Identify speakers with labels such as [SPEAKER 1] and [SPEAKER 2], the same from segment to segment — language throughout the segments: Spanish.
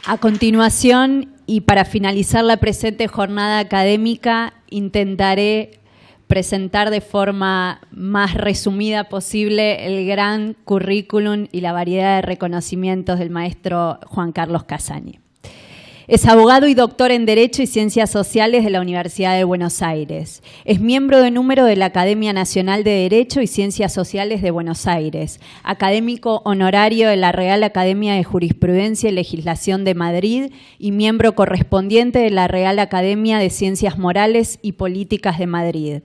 [SPEAKER 1] A continuación, y para finalizar la presente jornada académica, intentaré presentar de forma más resumida posible el gran currículum y la variedad de reconocimientos del maestro Juan Carlos Casañi. Es abogado y doctor en Derecho y Ciencias Sociales de la Universidad de Buenos Aires. Es miembro de número de la Academia Nacional de Derecho y Ciencias Sociales de Buenos Aires, académico honorario de la Real Academia de Jurisprudencia y Legislación de Madrid y miembro correspondiente de la Real Academia de Ciencias Morales y Políticas de Madrid.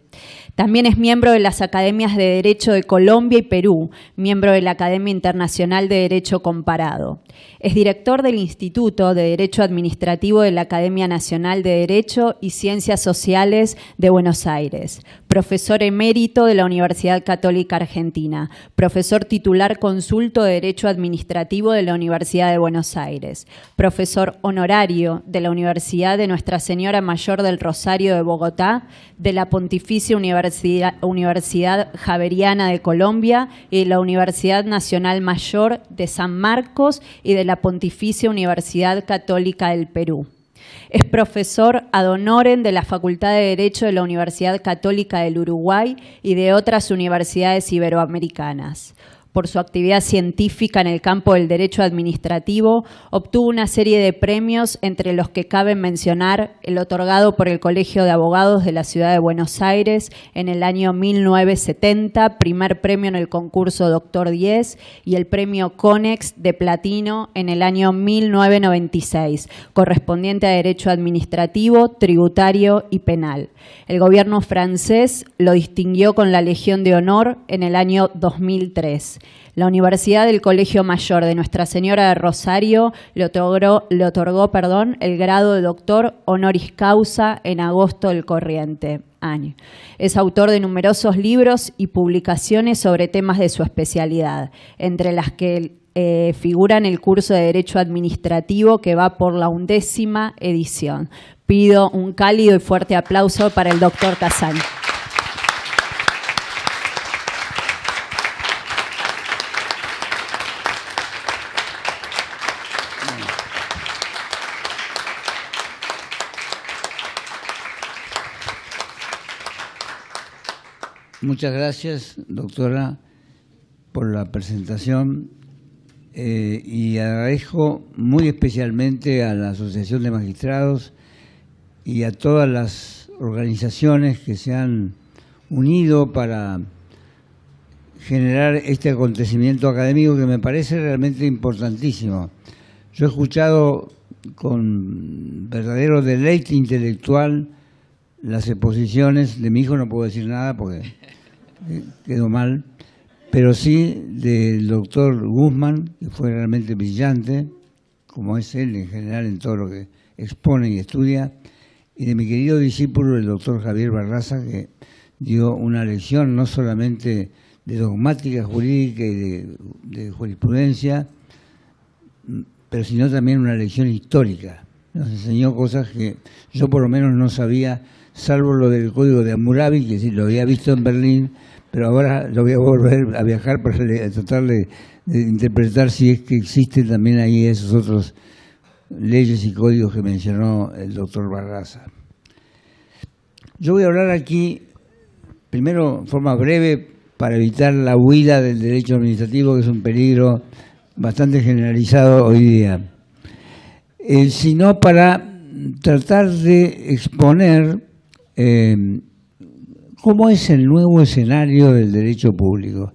[SPEAKER 1] También es miembro de las Academias de Derecho de Colombia y Perú, miembro de la Academia Internacional de Derecho Comparado. Es director del Instituto de Derecho Administrativo de la Academia Nacional de Derecho y Ciencias Sociales de Buenos Aires, profesor emérito de la Universidad Católica Argentina, profesor titular consulto de Derecho Administrativo de la Universidad de Buenos Aires, profesor honorario de la Universidad de Nuestra Señora Mayor del Rosario de Bogotá, de la Pontificia Universidad Javeriana de Colombia y de la Universidad Nacional Mayor de San Marcos y de la Pontificia Universidad Católica del Perú. Es profesor ad honorem de la Facultad de Derecho de la Universidad Católica del Uruguay y de otras universidades iberoamericanas. Por su actividad científica en el campo del derecho administrativo, obtuvo una serie de premios, entre los que cabe mencionar el otorgado por el Colegio de Abogados de la Ciudad de Buenos Aires en el año 1970, primer premio en el concurso Doctor 10, y el premio Conex de Platino en el año 1996, correspondiente a derecho administrativo, tributario y penal. El gobierno francés lo distinguió con la Legión de Honor en el año 2003. La Universidad del Colegio Mayor de Nuestra Señora de Rosario le otorgó el grado de doctor honoris causa en agosto del corriente año. Es autor de numerosos libros y publicaciones sobre temas de su especialidad, entre las que figuran el curso de Derecho Administrativo que va por la 11ª edición. Pido un cálido y fuerte aplauso para el doctor Casañi.
[SPEAKER 2] Muchas gracias, doctora, por la presentación y agradezco muy especialmente a la Asociación de Magistrados y a todas las organizaciones que se han unido para generar este acontecimiento académico que me parece realmente importantísimo. Yo he escuchado con verdadero deleite intelectual las exposiciones de mi hijo, no puedo decir nada porque quedó mal, pero sí del doctor Guzmán, que fue realmente brillante, como es él en general en todo lo que expone y estudia, y de mi querido discípulo, el doctor Javier Barraza, que dio una lección no solamente de dogmática jurídica y de jurisprudencia, pero sino también una lección histórica. Nos enseñó cosas que yo por lo menos no sabía, salvo lo del Código de Hammurabi, que sí lo había visto en Berlín, pero ahora lo voy a volver a viajar para tratar de interpretar si es que existen también ahí esos otros leyes y códigos que mencionó el doctor Barraza. Yo voy a hablar aquí, primero en forma breve, para evitar la huida del derecho administrativo, que es un peligro bastante generalizado hoy día, sino para tratar de exponer cómo es el nuevo escenario del derecho público.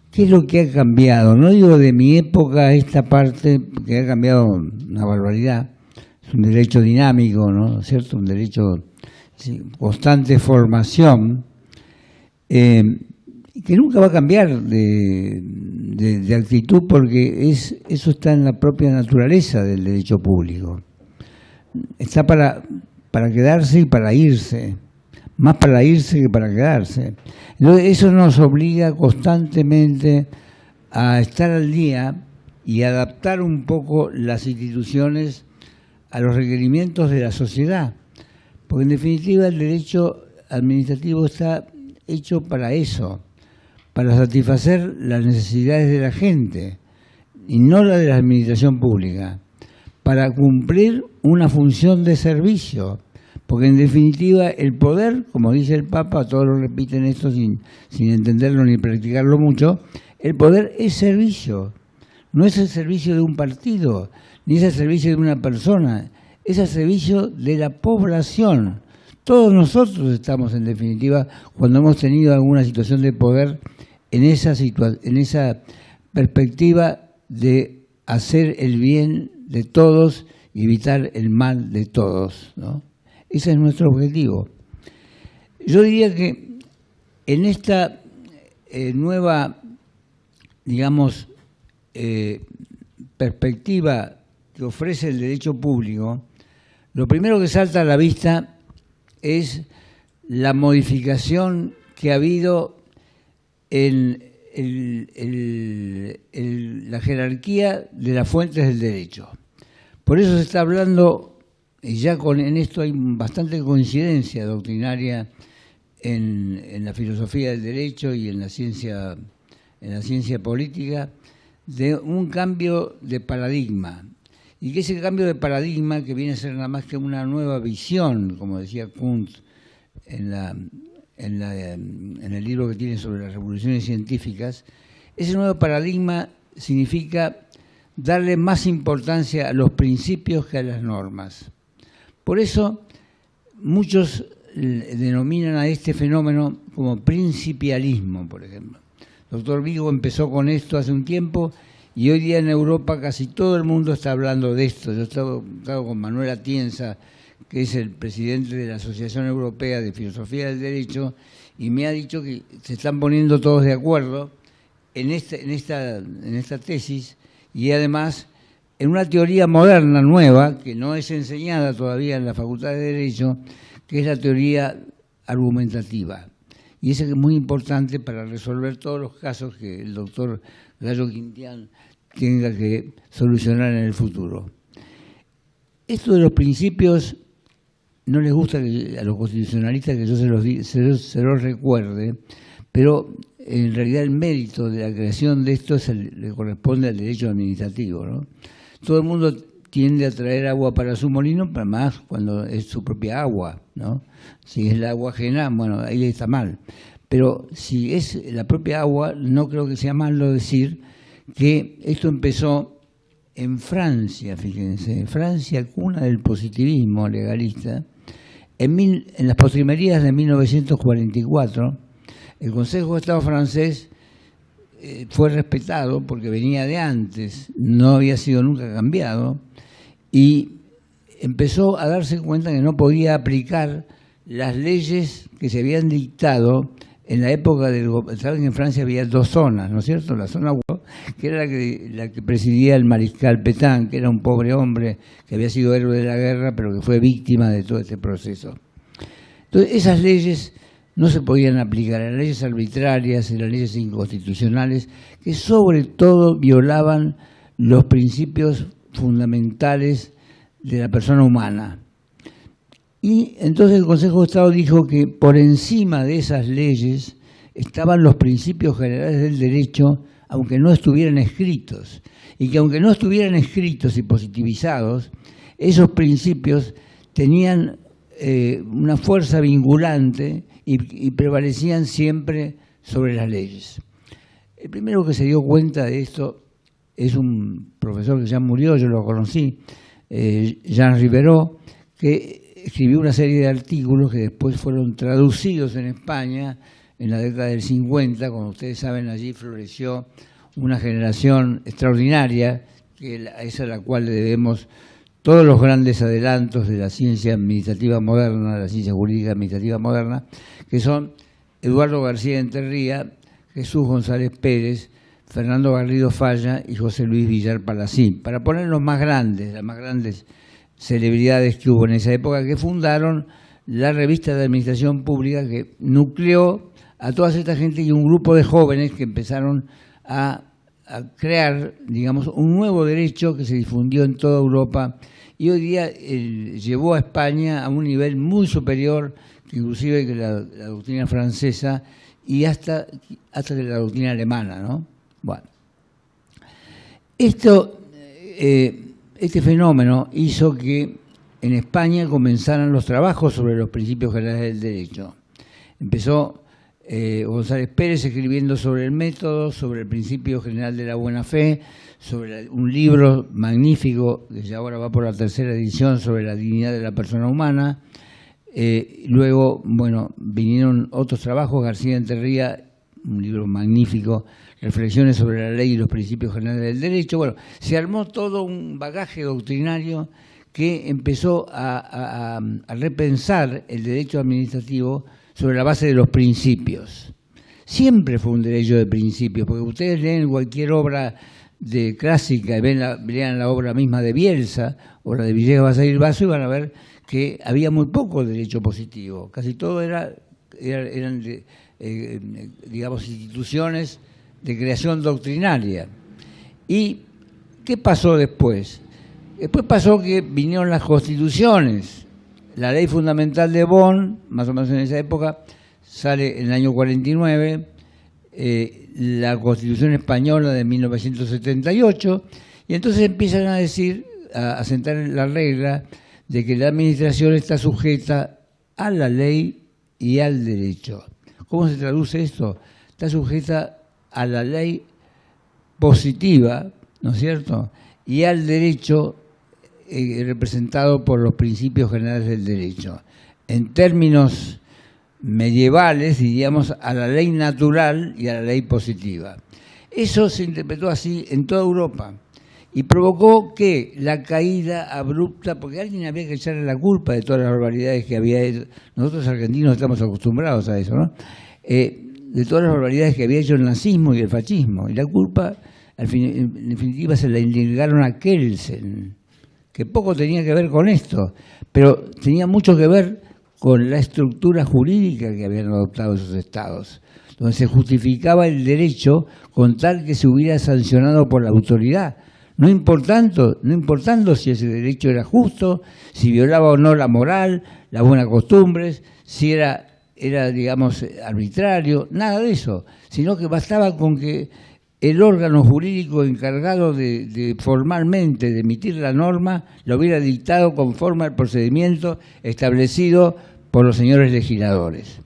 [SPEAKER 2] ¿Qué es lo que ha cambiado? No digo de mi época esta parte, que ha cambiado una barbaridad. Es un derecho dinámico, ¿no es cierto? Un derecho de constante formación, que nunca va a cambiar de actitud porque eso está en la propia naturaleza del derecho público. Está para quedarse y para irse. Más para irse que para quedarse. Entonces, eso nos obliga constantemente a estar al día y adaptar un poco las instituciones a los requerimientos de la sociedad. Porque en definitiva el derecho administrativo está hecho para eso, para satisfacer las necesidades de la gente y no la de la administración pública, para cumplir una función de servicio. Porque en definitiva el poder, como dice el Papa, todos lo repiten esto sin entenderlo ni practicarlo mucho, el poder es servicio. No es el servicio de un partido, ni es el servicio de una persona, es el servicio de la población. Todos nosotros estamos, en definitiva, cuando hemos tenido alguna situación de poder, en esa perspectiva de hacer el bien de todos y evitar el mal de todos, ¿no? Ese es nuestro objetivo. Yo diría que en esta nueva, digamos, perspectiva que ofrece el derecho público, lo primero que salta a la vista es la modificación que ha habido en la jerarquía de las fuentes del derecho. Por eso se está hablando, y ya en esto hay bastante coincidencia doctrinaria en la filosofía del derecho y en la ciencia política, de un cambio de paradigma. Y que ese cambio de paradigma, que viene a ser nada más que una nueva visión, como decía Kuntz en el libro que tiene sobre las revoluciones científicas, ese nuevo paradigma significa darle más importancia a los principios que a las normas. Por eso muchos denominan a este fenómeno como principialismo, por ejemplo. El doctor Vigo empezó con esto hace un tiempo y hoy día en Europa casi todo el mundo está hablando de esto. Yo he estado con Manuel Atienza, que es el presidente de la Asociación Europea de Filosofía del Derecho, y me ha dicho que se están poniendo todos de acuerdo en esta tesis y además en una teoría moderna, nueva, que no es enseñada todavía en la Facultad de Derecho, que es la teoría argumentativa. Y esa es muy importante para resolver todos los casos que el doctor Gallo Quintián tenga que solucionar en el futuro. Esto de los principios no les gusta a los constitucionalistas que yo se los recuerde, pero en realidad el mérito de la creación de esto le corresponde al derecho administrativo, ¿no? Todo el mundo tiende a traer agua para su molino, pero más cuando es su propia agua, ¿no? Si es el agua ajena, bueno, ahí está mal. Pero si es la propia agua, no creo que sea malo decir que esto empezó en Francia, fíjense, Francia, cuna del positivismo legalista. En las postrimerías de 1944, el Consejo de Estado francés fue respetado porque venía de antes, no había sido nunca cambiado, y empezó a darse cuenta que no podía aplicar las leyes que se habían dictado en la época del... Saben que en Francia había dos zonas, ¿no es cierto? La zona que era la que presidía el mariscal Pétain, que era un pobre hombre que había sido héroe de la guerra, pero que fue víctima de todo este proceso. Entonces, esas leyes no se podían aplicar, eran leyes arbitrarias, eran leyes inconstitucionales, que sobre todo violaban los principios fundamentales de la persona humana. Y entonces el Consejo de Estado dijo que por encima de esas leyes estaban los principios generales del derecho, aunque no estuvieran escritos, y que aunque no estuvieran escritos y positivizados, esos principios tenían una fuerza vinculante y prevalecían siempre sobre las leyes. El primero que se dio cuenta de esto es un profesor que ya murió, yo lo conocí, Jean Rivero, que escribió una serie de artículos que después fueron traducidos en España en la década del 50, como ustedes saben, allí floreció una generación extraordinaria, es a la cual le debemos todos los grandes adelantos de la ciencia administrativa moderna, de la ciencia jurídica administrativa moderna, que son Eduardo García Enterría, Jesús González Pérez, Fernando Garrido Falla y José Luis Villar Palacín, para poner los más grandes, las más grandes celebridades que hubo en esa época, que fundaron la revista de administración pública que nucleó a toda esta gente y un grupo de jóvenes que empezaron a crear, digamos, un nuevo derecho que se difundió en toda Europa y hoy día llevó a España a un nivel muy superior que inclusive que la doctrina francesa y hasta que la doctrina alemana, ¿no? Bueno, esto este fenómeno hizo que en España comenzaran los trabajos sobre los principios generales del derecho. Empezó González Pérez escribiendo sobre el método, sobre el principio general de la buena fe, sobre un libro magnífico, que ya ahora va por la 3ª edición, sobre la dignidad de la persona humana. Luego, bueno, vinieron otros trabajos, García Enterría, un libro magnífico, Reflexiones sobre la ley y los principios generales del derecho. Bueno, se armó todo un bagaje doctrinario que empezó a repensar el derecho administrativo sobre la base de los principios. Siempre fue un derecho de principios, porque ustedes leen cualquier obra de clásica y lean la obra misma de Bielsa o la de Villegas Basair Basso y van a ver que había muy poco derecho positivo. Casi todo eran digamos, instituciones de creación doctrinaria. ¿Y qué pasó después? Después pasó que vinieron las constituciones. La ley fundamental de Bonn, más o menos en esa época, sale en el año 49, la Constitución española de 1978, y entonces empiezan a decir, a sentar la regla de que la administración está sujeta a la ley y al derecho. ¿Cómo se traduce esto? Está sujeta a la ley positiva, ¿no es cierto?, y al derecho representado por los principios generales del derecho. En términos medievales, diríamos, a la ley natural y a la ley positiva. Eso se interpretó así en toda Europa y provocó que la caída abrupta, porque alguien había que echarle la culpa de todas las barbaridades que había hecho. Nosotros argentinos estamos acostumbrados a eso, ¿no? De todas las barbaridades que había hecho el nazismo y el fascismo. Y la culpa, en definitiva, se la indilgaron a Kelsen, que poco tenía que ver con esto, pero tenía mucho que ver con la estructura jurídica que habían adoptado esos estados, donde se justificaba el derecho con tal que se hubiera sancionado por la autoridad, no importando si ese derecho era justo, si violaba o no la moral, las buenas costumbres, si era digamos, arbitrario, nada de eso, sino que bastaba con que el órgano jurídico encargado de formalmente de emitir la norma lo hubiera dictado conforme al procedimiento establecido por los señores legisladores.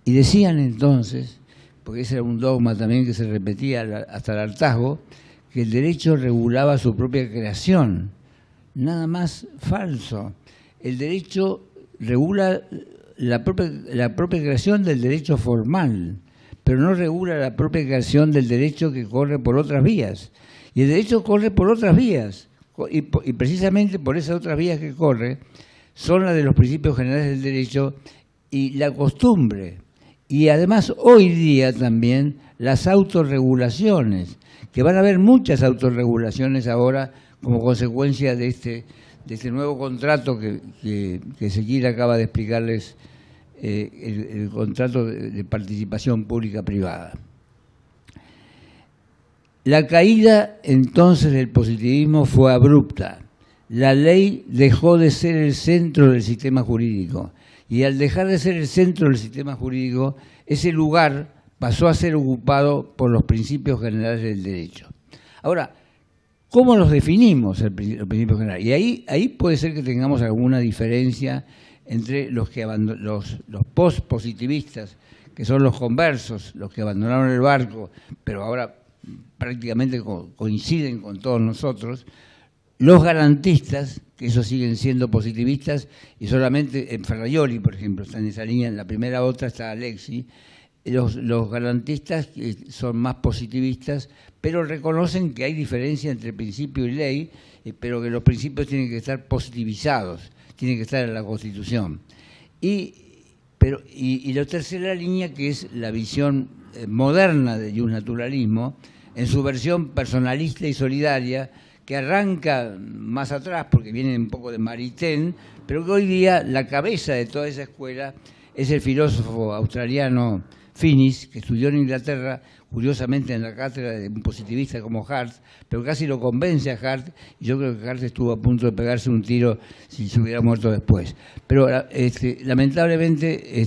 [SPEAKER 2] Y decían entonces, porque ese era un dogma también que se repetía hasta el hartazgo, que el derecho regulaba su propia creación. Nada más falso. El derecho regula la propia creación del derecho formal, pero no regula la propia creación del derecho que corre por otras vías. Y el derecho corre por otras vías, y precisamente por esas otras vías que corre, son las de los principios generales del derecho y la costumbre. Y además hoy día también las autorregulaciones, que van a haber muchas autorregulaciones ahora como consecuencia de este nuevo contrato que Ezequiel acaba de explicarles, el contrato de participación pública-privada. La caída entonces del positivismo fue abrupta. La ley dejó de ser el centro del sistema jurídico y al dejar de ser el centro del sistema jurídico, ese lugar pasó a ser ocupado por los principios generales del derecho. Ahora, ¿cómo los definimos los principios generales? Y ahí puede ser que tengamos alguna diferencia entre los post-positivistas, que son los conversos, los que abandonaron el barco, pero ahora prácticamente coinciden con todos nosotros, los garantistas, que esos siguen siendo positivistas, y solamente en Ferraioli, por ejemplo, está en esa línea, en la primera otra está Alexi, los garantistas son más positivistas, pero reconocen que hay diferencia entre principio y ley, pero que los principios tienen que estar positivizados, tienen que estar en la Constitución. Y la tercera línea, que es la visión moderna del justnaturalismo, en su versión personalista y solidaria, que arranca más atrás, porque viene un poco de Maritain, pero que hoy día la cabeza de toda esa escuela es el filósofo australiano Finis, que estudió en Inglaterra, curiosamente en la cátedra de un positivista como Hart, pero casi lo convence a Hart, y yo creo que Hart estuvo a punto de pegarse un tiro si se hubiera muerto después. Pero lamentablemente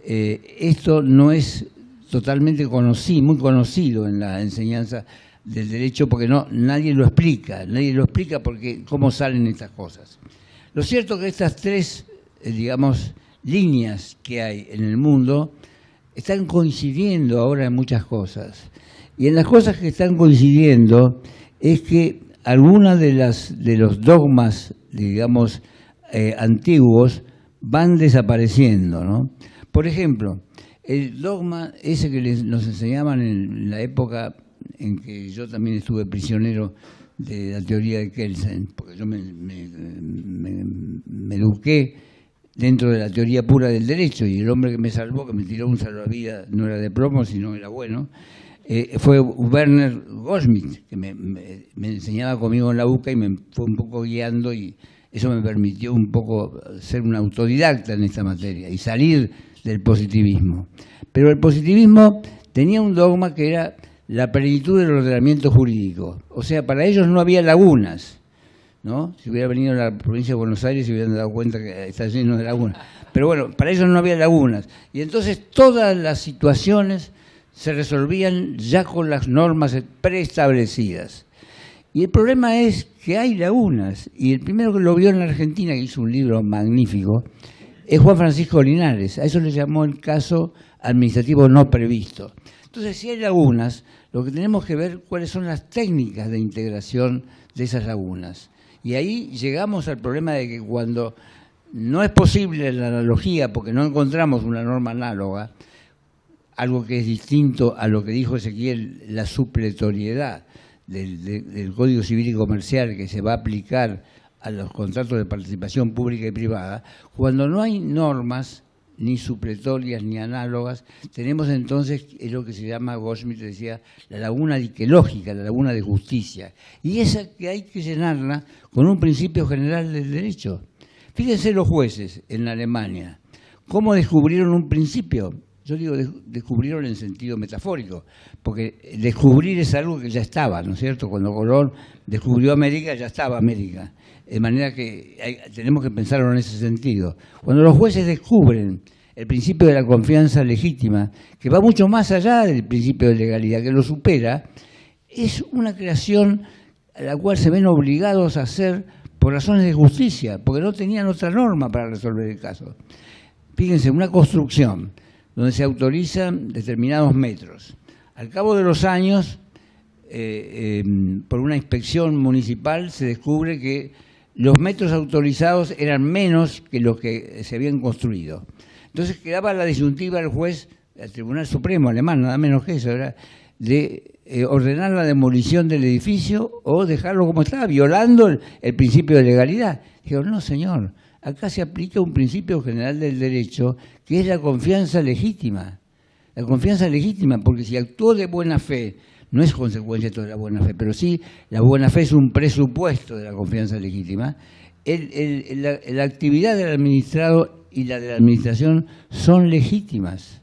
[SPEAKER 2] esto no es totalmente muy conocido en la enseñanza del derecho porque nadie lo explica porque cómo salen estas cosas. Lo cierto es que estas tres, digamos, líneas que hay en el mundo están coincidiendo ahora en muchas cosas. Y en las cosas que están coincidiendo es que algunas de los dogmas, digamos, antiguos van desapareciendo, ¿no? Por ejemplo, el dogma ese que nos enseñaban en la época en que yo también estuve prisionero de la teoría de Kelsen, porque yo me eduqué dentro de la teoría pura del derecho, y el hombre que me salvó, que me tiró un salvavidas, no era de plomo, sino era bueno, fue Werner Goldschmidt, que me enseñaba conmigo en la UCA y me fue un poco guiando, y eso me permitió un poco ser un autodidacta en esta materia y salir del positivismo. Pero el positivismo tenía un dogma que era la plenitud del ordenamiento jurídico. O sea, para ellos no había lagunas, ¿no? Si hubiera venido a la provincia de Buenos Aires se hubieran dado cuenta que está lleno de lagunas. Pero bueno, para ellos no había lagunas. Y entonces todas las situaciones se resolvían ya con las normas preestablecidas. Y el problema es que hay lagunas. Y el primero que lo vio en la Argentina, que hizo un libro magnífico, es Juan Francisco Linares. A eso le llamó el caso administrativo no previsto. Entonces, si hay lagunas, lo que tenemos que ver cuáles son las técnicas de integración de esas lagunas. Y ahí llegamos al problema de que cuando no es posible la analogía, porque no encontramos una norma análoga, algo que es distinto a lo que dijo Ezequiel, la supletoriedad del Código Civil y Comercial que se va a aplicar a los contratos de participación pública y privada, cuando no hay normas ni supletorias ni análogas, tenemos entonces lo que se llama, Goldschmidt decía, la laguna diquelógica, la laguna de justicia, y esa que hay que llenarla con un principio general del derecho. Fíjense los jueces en Alemania, ¿cómo descubrieron un principio? Yo digo, descubrieron en sentido metafórico, porque descubrir es algo que ya estaba, ¿no es cierto? Cuando Colón descubrió América, ya estaba América. De manera que tenemos que pensarlo en ese sentido. Cuando los jueces descubren el principio de la confianza legítima, que va mucho más allá del principio de legalidad, que lo supera, es una creación a la cual se ven obligados a hacer por razones de justicia, porque no tenían otra norma para resolver el caso. Fíjense, una construcción donde se autorizan determinados metros. Al cabo de los años, por una inspección municipal, se descubre que los metros autorizados eran menos que los que se habían construido. Entonces quedaba la disyuntiva al juez, al Tribunal Supremo alemán, nada menos que eso, era de ordenar la demolición del edificio o dejarlo como estaba, violando el principio de legalidad. Dijeron, no señor, acá se aplica un principio general del derecho que es la confianza legítima. La confianza legítima, porque si actuó de buena fe, no es consecuencia de toda la buena fe, pero sí la buena fe es un presupuesto de la confianza legítima. La actividad del administrado y la de la administración son legítimas.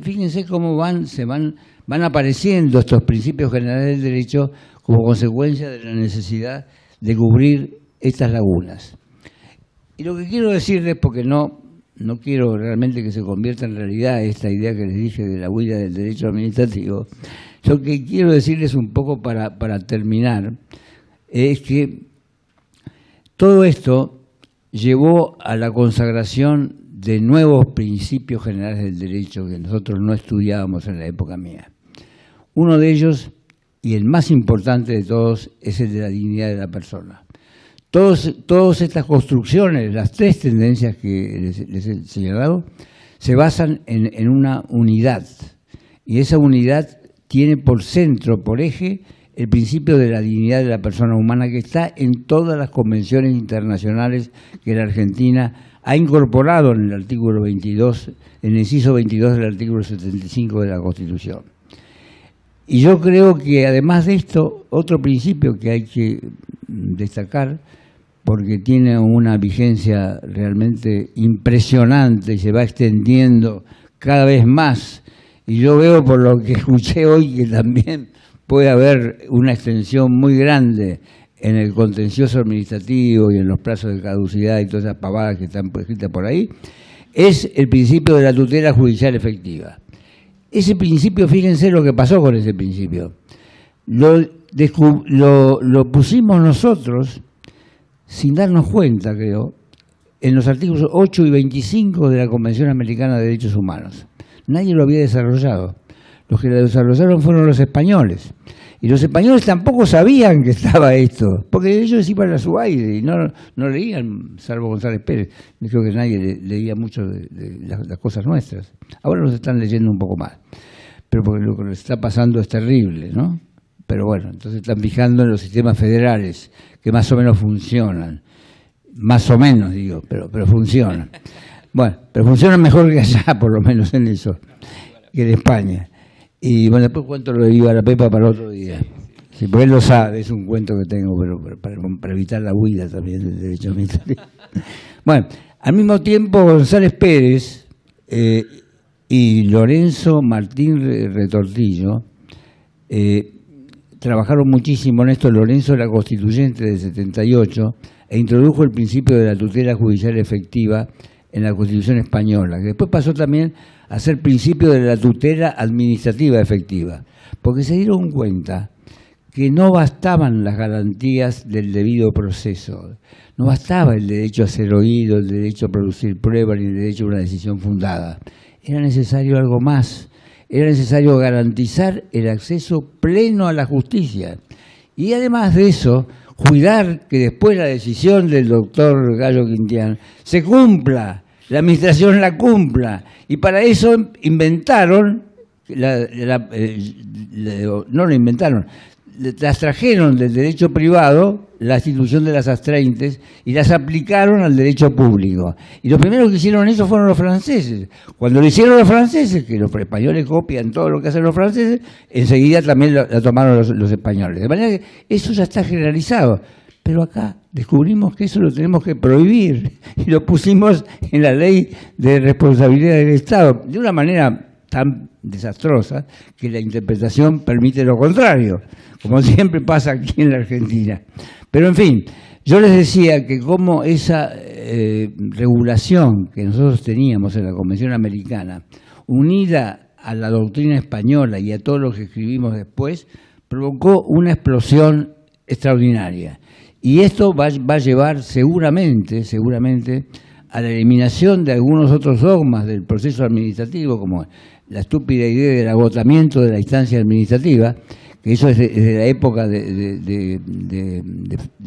[SPEAKER 2] Fíjense cómo van apareciendo estos principios generales del derecho como consecuencia de la necesidad de cubrir estas lagunas. Y lo que quiero decirles, porque no quiero realmente que se convierta en realidad esta idea que les dije de la huida del derecho administrativo, lo que quiero decirles un poco para terminar es que todo esto llevó a la consagración de nuevos principios generales del derecho que nosotros no estudiábamos en la época mía. Uno de ellos, y el más importante de todos, es el de la dignidad de la persona. Todas estas construcciones, las tres tendencias que les he señalado, se basan en una unidad, y esa unidad tiene por centro, por eje, el principio de la dignidad de la persona humana que está en todas las convenciones internacionales que la Argentina ha incorporado en el artículo 22, en el inciso 22 del artículo 75 de la Constitución. Y yo creo que además de esto, otro principio que hay que destacar, porque tiene una vigencia realmente impresionante y se va extendiendo cada vez más, y yo veo por lo que escuché hoy que también puede haber una extensión muy grande en el contencioso administrativo y en los plazos de caducidad y todas esas pavadas que están escritas por ahí, es el principio de la tutela judicial efectiva. Ese principio, fíjense lo que pasó con ese principio. lo pusimos nosotros, sin darnos cuenta, creo, en los artículos 8 y 25 de la Convención Americana de Derechos Humanos. Nadie lo había desarrollado. Los que lo desarrollaron fueron los españoles. Y los españoles tampoco sabían que estaba esto, porque ellos iban a su aire y no leían, salvo González Pérez. Creo que nadie leía mucho de las cosas nuestras. Ahora los están leyendo un poco más. Pero porque lo que les está pasando es terrible, ¿no? Pero bueno, entonces están fijando en los sistemas federales, que más o menos funcionan. Más o menos, digo, pero funcionan. Bueno, pero funcionan mejor que allá, por lo menos en eso, que en España. Y bueno, después cuento lo de Viva la Pepa para otro día. Sí, porque él lo sabe, es un cuento que tengo, pero para evitar la huida también del derecho administrativo. Bueno, al mismo tiempo González Pérez y Lorenzo Martín Retortillo trabajaron muchísimo en esto. Lorenzo era constituyente del 78 e introdujo el principio de la tutela judicial efectiva en la Constitución española, que después pasó también a ser principio de la tutela administrativa efectiva, porque se dieron cuenta que no bastaban las garantías del debido proceso, no bastaba el derecho a ser oído, el derecho a producir pruebas ni el derecho a una decisión fundada. Era necesario algo más, era necesario garantizar el acceso pleno a la justicia y además de eso, cuidar que después la decisión del doctor Gallo Quintián se cumpla, la administración la cumpla. Y para eso inventaron, no lo inventaron, las trajeron del derecho privado, la institución de las astreintes, y las aplicaron al derecho público. Y los primeros que hicieron eso fueron los franceses. Cuando lo hicieron los franceses, que los españoles copian todo lo que hacen los franceses, enseguida también la tomaron los españoles. De manera que eso ya está generalizado. Pero acá descubrimos que eso lo tenemos que prohibir y lo pusimos en la ley de responsabilidad del Estado de una manera tan desastrosa que la interpretación permite lo contrario, como siempre pasa aquí en la Argentina. Pero en fin, yo les decía que como esa regulación que nosotros teníamos en la Convención Americana, unida a la doctrina española y a todo lo que escribimos después, provocó una explosión extraordinaria. Y esto va a llevar seguramente, a la eliminación de algunos otros dogmas del proceso administrativo, como la estúpida idea del agotamiento de la instancia administrativa, que eso es desde la época de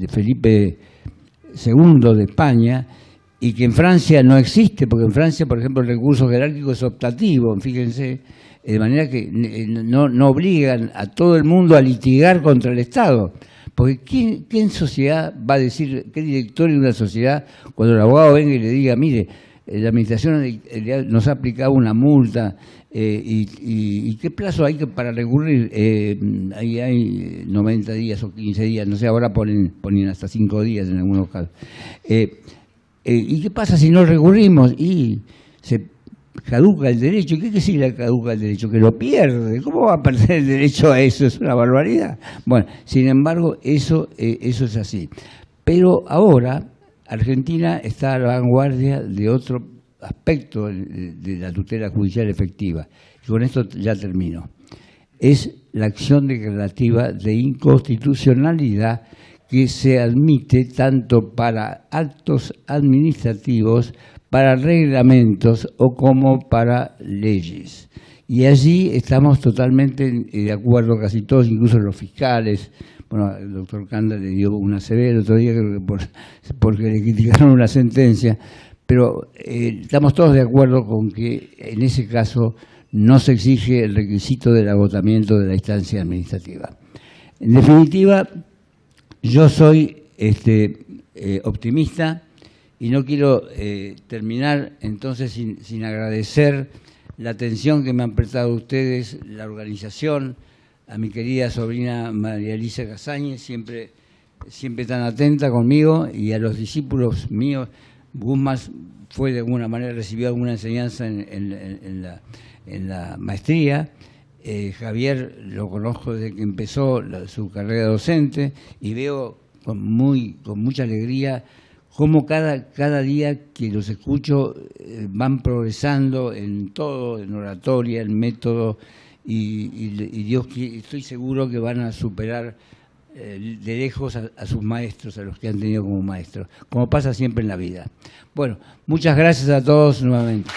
[SPEAKER 2] Felipe II de España, y que en Francia no existe, porque en Francia, por ejemplo, el recurso jerárquico es optativo, fíjense, de manera que no obligan a todo el mundo a litigar contra el Estado. Porque ¿quién sociedad va a decir, qué director de una sociedad, cuando el abogado venga y le diga, mire, la administración nos ha aplicado una multa, y qué plazo hay para recurrir? Ahí hay 90 días o 15 días, no sé, ahora ponen hasta 5 días en algunos casos. ¿Y qué pasa si no recurrimos? Y se caduca el derecho. ¿Qué quiere decir la caduca el derecho? Que lo pierde. ¿Cómo va a perder el derecho a eso? Es una barbaridad. Bueno, sin embargo, eso es así. Pero ahora Argentina está a la vanguardia de otro aspecto de la tutela judicial efectiva. Y con esto ya termino. Es la acción declarativa de inconstitucionalidad que se admite tanto para actos administrativos, para reglamentos o como para leyes. Y allí estamos totalmente de acuerdo casi todos, incluso los fiscales. Bueno, el doctor Canda le dio una severa el otro día, creo que porque le criticaron una sentencia, pero estamos todos de acuerdo con que en ese caso no se exige el requisito del agotamiento de la instancia administrativa. En definitiva, yo soy optimista y no quiero terminar entonces sin agradecer la atención que me han prestado ustedes, la organización, a mi querida sobrina María Elisa Casañez, siempre tan atenta conmigo, y a los discípulos míos. Guzmán fue de alguna manera, recibió alguna enseñanza en la maestría. Javier lo conozco desde que empezó su carrera docente y veo con mucha alegría cómo cada día que los escucho van progresando en todo, en oratoria, en método, y Dios, estoy seguro que van a superar de lejos a sus maestros, a los que han tenido como maestros, como pasa siempre en la vida. Bueno, muchas gracias a todos nuevamente.